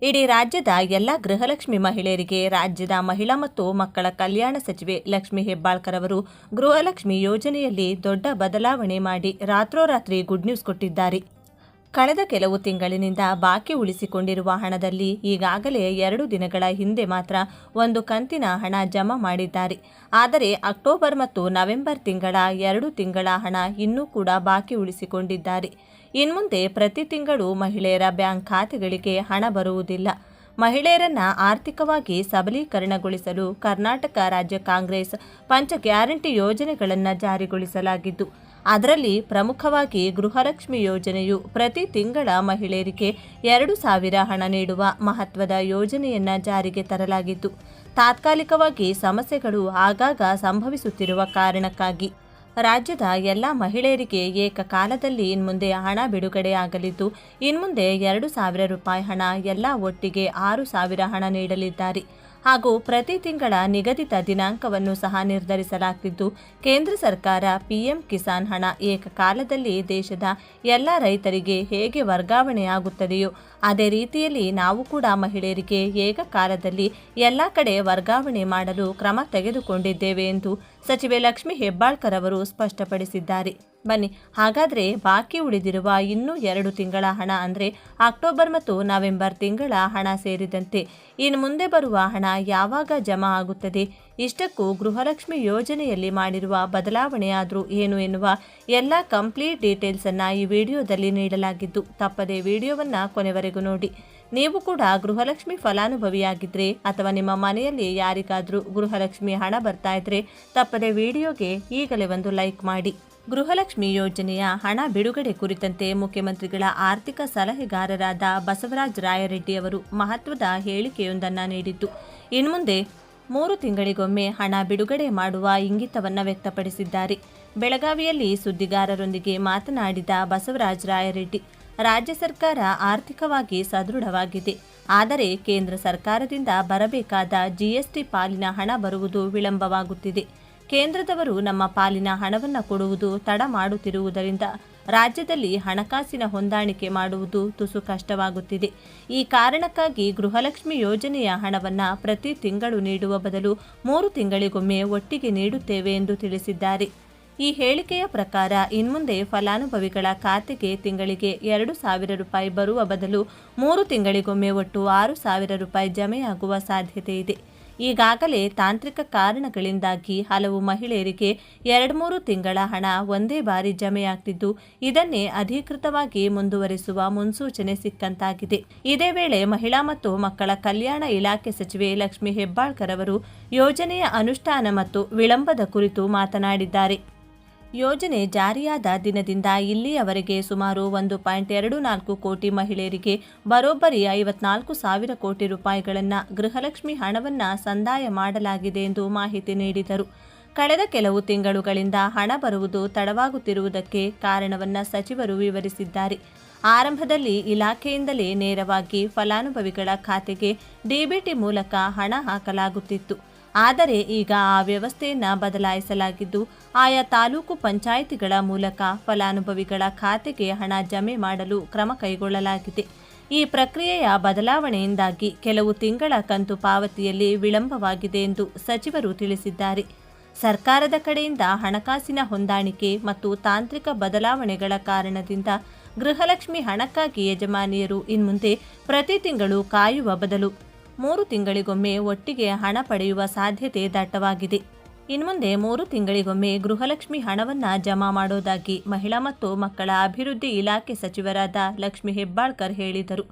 ಇಡೀ ರಾಜ್ಯದ ಎಲ್ಲ ಗೃಹಲಕ್ಷ್ಮಿ ಮಹಿಳೆಯರಿಗೆ ರಾಜ್ಯದ ಮಹಿಳಾ ಮತ್ತು ಮಕ್ಕಳ ಕಲ್ಯಾಣ ಸಚಿವೆ ಲಕ್ಷ್ಮಿ ಹೆಬ್ಬಾಳ್ಕರ್ ಅವರು ಗೃಹಲಕ್ಷ್ಮಿ ಯೋಜನೆಯಲ್ಲಿ ದೊಡ್ಡ ಬದಲಾವಣೆ ಮಾಡಿ ರಾತ್ರೋರಾತ್ರಿ ಗುಡ್ ನ್ಯೂಸ್ ಕೊಟ್ಟಿದ್ದಾರೆ. ಕಳೆದ ಕೆಲವು ತಿಂಗಳಿನಿಂದ ಬಾಕಿ ಉಳಿಸಿಕೊಂಡಿರುವ ಹಣದಲ್ಲಿ ಈಗಾಗಲೇ 2 ದಿನಗಳ ಹಿಂದೆ ಮಾತ್ರ ಒಂದು ಕಂತಿನ ಹಣ ಜಮಾ ಮಾಡಿದ್ದಾರೆ. ಆದರೆ ಅಕ್ಟೋಬರ್ ಮತ್ತು ನವೆಂಬರ್ ತಿಂಗಳ 2 ತಿಂಗಳ ಹಣ ಇನ್ನೂ ಕೂಡ ಬಾಕಿ ಉಳಿಸಿಕೊಂಡಿದ್ದಾರೆ. ಇನ್ಮುಂದೆ ಪ್ರತಿ ತಿಂಗಳು ಮಹಿಳೆಯರ ಬ್ಯಾಂಕ್ ಖಾತೆಗಳಿಗೆ ಹಣ ಬರುವುದಿಲ್ಲ. ಮಹಿಳೆಯರನ್ನ ಆರ್ಥಿಕವಾಗಿ ಸಬಲೀಕರಣಗೊಳಿಸಲು ಕರ್ನಾಟಕ ರಾಜ್ಯ ಕಾಂಗ್ರೆಸ್ ಪಂಚ ಗ್ಯಾರಂಟಿ ಯೋಜನೆಗಳನ್ನು ಜಾರಿಗೊಳಿಸಲಾಗಿದ್ದು, ಅದರಲ್ಲಿ ಪ್ರಮುಖವಾಗಿ ಗೃಹಲಕ್ಷ್ಮಿ ಯೋಜನೆಯು ಪ್ರತಿ ತಿಂಗಳ ಮಹಿಳೆಯರಿಗೆ 2,000 ಹಣ ನೀಡುವ ಮಹತ್ವದ ಯೋಜನೆಯನ್ನು ಜಾರಿಗೆ ತರಲಾಗಿದ್ದು, ತಾತ್ಕಾಲಿಕವಾಗಿ ಸಮಸ್ಯೆಗಳು ಆಗಾಗ ಸಂಭವಿಸುತ್ತಿರುವ ಕಾರಣಕ್ಕಾಗಿ ರಾಜ್ಯದ ಎಲ್ಲ ಮಹಿಳೆಯರಿಗೆ ಏಕಕಾಲದಲ್ಲಿ ಇನ್ಮುಂದೆ ಹಣ ಬಿಡುಗಡೆಯಾಗಲಿದ್ದು, ಇನ್ಮುಂದೆ 2,000 ರೂಪಾಯಿ ಹಣ ಎಲ್ಲ ಒಟ್ಟಿಗೆ 6,000 ಹಣ ನೀಡಲಿದ್ದಾರೆ. ಹಾಗೂ ಪ್ರತಿ ತಿಂಗಳ ನಿಗದಿತ ದಿನಾಂಕವನ್ನು ಸಹ ನಿರ್ಧರಿಸಲಾಗಿದ್ದು, ಕೇಂದ್ರ ಸರ್ಕಾರ ಪಿಎಂ ಕಿಸಾನ್ ಹಣ ಏಕಕಾಲದಲ್ಲಿ ದೇಶದ ಎಲ್ಲ ರೈತರಿಗೆ ಹೇಗೆ ವರ್ಗಾವಣೆಯಾಗುತ್ತದೆಯೋ ಅದೇ ರೀತಿಯಲ್ಲಿ ನಾವು ಕೂಡ ಮಹಿಳೆಯರಿಗೆ ಏಕಕಾಲದಲ್ಲಿ ಎಲ್ಲ ಕಡೆ ವರ್ಗಾವಣೆ ಮಾಡಲು ಕ್ರಮ ತೆಗೆದುಕೊಂಡಿದ್ದೇವೆ ಎಂದು ಸಚಿವೆ ಲಕ್ಷ್ಮಿ ಹೆಬ್ಬಾಳ್ಕರ್ ಅವರು ಸ್ಪಷ್ಟಪಡಿಸಿದ್ದಾರೆ. ಬನ್ನಿ ಹಾಗಾದರೆ ಬಾಕಿ ಉಳಿದಿರುವ ಇನ್ನೂ 2 ತಿಂಗಳ ಹಣ ಅಂದರೆ ಅಕ್ಟೋಬರ್ ಮತ್ತು ನವೆಂಬರ್ ತಿಂಗಳ ಹಣ ಸೇರಿದಂತೆ ಇನ್ನು ಮುಂದೆ ಬರುವ ಹಣ ಯಾವಾಗ ಜಮಾ ಆಗುತ್ತದೆ, ಇಷ್ಟಕ್ಕೂ ಗೃಹಲಕ್ಷ್ಮಿ ಯೋಜನೆಯಲ್ಲಿ ಮಾಡಿರುವ ಬದಲಾವಣೆಯಾದರೂ ಏನು ಎನ್ನುವ ಎಲ್ಲ ಕಂಪ್ಲೀಟ್ ಡೀಟೇಲ್ಸನ್ನು ಈ ವಿಡಿಯೋದಲ್ಲಿ ನೀಡಲಾಗಿದ್ದು, ತಪ್ಪದೇ ವಿಡಿಯೋವನ್ನು ಕೊನೆವರೆಗೂ ನೋಡಿ. ನೀವು ಕೂಡ ಗೃಹಲಕ್ಷ್ಮಿ ಫಲಾನುಭವಿಯಾಗಿದ್ದರೆ ಅಥವಾ ನಿಮ್ಮ ಮನೆಯಲ್ಲಿ ಯಾರಿಗಾದರೂ ಗೃಹಲಕ್ಷ್ಮಿ ಹಣ ಬರ್ತಾ ಇದ್ರೆ ತಪ್ಪದೇ ವಿಡಿಯೋಗೆ ಈಗಲೇ ಒಂದು ಲೈಕ್ ಮಾಡಿ. ಗೃಹಲಕ್ಷ್ಮಿ ಯೋಜನೆಯ ಹಣ ಬಿಡುಗಡೆ ಕುರಿತಂತೆ ಮುಖ್ಯಮಂತ್ರಿಗಳ ಆರ್ಥಿಕ ಸಲಹೆಗಾರರಾದ ಬಸವರಾಜ ರಾಯರೆಡ್ಡಿ ಅವರು ಮಹತ್ವದ ಹೇಳಿಕೆಯೊಂದನ್ನು ನೀಡಿದ್ದು, ಇನ್ಮುಂದೆ 3 ತಿಂಗಳಿಗೊಮ್ಮೆ ಹಣ ಬಿಡುಗಡೆ ಮಾಡುವ ಇಂಗಿತವನ್ನು ವ್ಯಕ್ತಪಡಿಸಿದ್ದಾರೆ. ಬೆಳಗಾವಿಯಲ್ಲಿ ಸುದ್ದಿಗಾರರೊಂದಿಗೆ ಮಾತನಾಡಿದ ಬಸವರಾಜ ರಾಯರೆಡ್ಡಿ, ರಾಜ್ಯ ಸರ್ಕಾರ ಆರ್ಥಿಕವಾಗಿ ಸದೃಢವಾಗಿದೆ. ಆದರೆ ಕೇಂದ್ರ ಸರ್ಕಾರದಿಂದ ಬರಬೇಕಾದ ಜಿಎಸ್ಟಿ ಪಾಲಿನ ಹಣ ಬರುವುದು ವಿಳಂಬವಾಗುತ್ತಿದೆ. ಕೇಂದ್ರದವರು ನಮ್ಮ ಪಾಲಿನ ಹಣವನ್ನು ಕೊಡುವುದು ತಡ ಮಾಡುತ್ತಿರುವುದರಿಂದ ರಾಜ್ಯದಲ್ಲಿ ಹಣಕಾಸಿನ ಹೊಂದಾಣಿಕೆ ಮಾಡುವುದು ತುಸು ಕಷ್ಟವಾಗುತ್ತಿದೆ. ಈ ಕಾರಣಕ್ಕಾಗಿ ಗೃಹಲಕ್ಷ್ಮಿ ಯೋಜನೆಯ ಹಣವನ್ನು ಪ್ರತಿ ತಿಂಗಳು ನೀಡುವ ಬದಲು 3 ತಿಂಗಳಿಗೊಮ್ಮೆ ಒಟ್ಟಿಗೆ ನೀಡುತ್ತೇವೆ ಎಂದು ತಿಳಿಸಿದ್ದಾರೆ. ಈ ಹೇಳಿಕೆಯ ಪ್ರಕಾರ ಇನ್ಮುಂದೆ ಫಲಾನುಭವಿಗಳ ಖಾತೆಗೆ ತಿಂಗಳಿಗೆ 2,000 ರೂಪಾಯಿ ಬರುವ ಬದಲು 3 ತಿಂಗಳಿಗೊಮ್ಮೆ ಒಟ್ಟು 6,000 ರೂಪಾಯಿ ಜಮೆಯಾಗುವ ಸಾಧ್ಯತೆ ಇದೆ. ಈಗಾಗಲೇ ತಾಂತ್ರಿಕ ಕಾರಣಗಳಿಂದಾಗಿ ಹಲವು ಮಹಿಳೆಯರಿಗೆ 2-3 ತಿಂಗಳ ಹಣ ಒಂದೇ ಬಾರಿ ಜಮೆಯಾಗ್ತಿದ್ದು, ಇದನ್ನೇ ಅಧಿಕೃತವಾಗಿ ಮುಂದುವರಿಸುವ ಮುನ್ಸೂಚನೆ ಸಿಕ್ಕಂತಾಗಿದೆ. ಇದೇ ವೇಳೆ ಮಹಿಳಾ ಮತ್ತು ಮಕ್ಕಳ ಕಲ್ಯಾಣ ಇಲಾಖೆ ಸಚಿವೆ ಲಕ್ಷ್ಮಿ ಹೆಬ್ಬಾಳ್ಕರ್ ಅವರು ಯೋಜನೆಯ ಅನುಷ್ಠಾನ ಮತ್ತು ವಿಳಂಬದ ಕುರಿತು ಮಾತನಾಡಿದ್ದಾರೆ. ಯೋಜನೆ ಜಾರಿಯಾದ ದಿನದಿಂದ ಇಲ್ಲಿಯವರೆಗೆ ಸುಮಾರು 1.24 ಕೋಟಿ ಮಹಿಳೆಯರಿಗೆ ಬರೋಬ್ಬರಿ 54,000 ಕೋಟಿ ರೂಪಾಯಿಗಳನ್ನು ಗೃಹಲಕ್ಷ್ಮಿ ಹಣವನ್ನು ಸಂದಾಯ ಮಾಡಲಾಗಿದೆ ಎಂದು ಮಾಹಿತಿ ನೀಡಿದರು. ಕಳೆದ ಕೆಲವು ತಿಂಗಳುಗಳಿಂದ ಹಣ ಬರುವುದು ತಡವಾಗುತ್ತಿರುವುದಕ್ಕೆ ಕಾರಣವನ್ನು ಸಚಿವರು ವಿವರಿಸಿದ್ದಾರೆ. ಆರಂಭದಲ್ಲಿ ಇಲಾಖೆಯಿಂದಲೇ ನೇರವಾಗಿ ಫಲಾನುಭವಿಗಳ ಖಾತೆಗೆ ಡಿಬಿಟಿ ಮೂಲಕ ಹಣ ಹಾಕಲಾಗುತ್ತಿತ್ತು. ಆದರೆ ಈಗ ಆ ವ್ಯವಸ್ಥೆಯನ್ನು ಬದಲಾಯಿಸಲಾಗಿದ್ದು, ಆಯಾ ತಾಲೂಕು ಪಂಚಾಯಿತಿಗಳ ಮೂಲಕ ಫಲಾನುಭವಿಗಳ ಖಾತೆಗೆ ಹಣ ಜಮೆ ಮಾಡಲು ಕ್ರಮ ಕೈಗೊಳ್ಳಲಾಗಿದೆ. ಈ ಪ್ರಕ್ರಿಯೆಯ ಬದಲಾವಣೆಯಿಂದಾಗಿ ಕೆಲವು ತಿಂಗಳ ಕಂತು ಪಾವತಿಯಲ್ಲಿ ವಿಳಂಬವಾಗಿದೆ ಎಂದು ಸಚಿವರು ತಿಳಿಸಿದ್ದಾರೆ. ಸರ್ಕಾರದ ಕಡೆಯಿಂದ ಹಣಕಾಸಿನ ಹೊಂದಾಣಿಕೆ ಮತ್ತು ತಾಂತ್ರಿಕ ಬದಲಾವಣೆಗಳ ಕಾರಣದಿಂದ ಗೃಹಲಕ್ಷ್ಮಿ ಹಣಕ್ಕಾಗಿ ಯಜಮಾನಿಯರು ಇನ್ಮುಂದೆ ಪ್ರತಿ ತಿಂಗಳು ಕಾಯುವ ಬದಲು 3 ತಿಂಗಳಿಗೊಮ್ಮೆ ಒಟ್ಟಿಗೆ ಹಣ ಪಡೆಯುವ ಸಾಧ್ಯತೆ ದಟ್ಟವಾಗಿದೆ. ಇನ್ಮುಂದೆ 3 ತಿಂಗಳಿಗೊಮ್ಮೆ ಗೃಹಲಕ್ಷ್ಮಿ ಹಣವನ್ನು ಜಮಾ ಮಾಡೋದಾಗಿ ಮಹಿಳಾ ಮತ್ತು ಮಕ್ಕಳ ಅಭಿವೃದ್ಧಿ ಇಲಾಖೆ ಸಚಿವರಾದ ಲಕ್ಷ್ಮಿ ಹೆಬ್ಬಾಳ್ಕರ್ ಹೇಳಿದರು.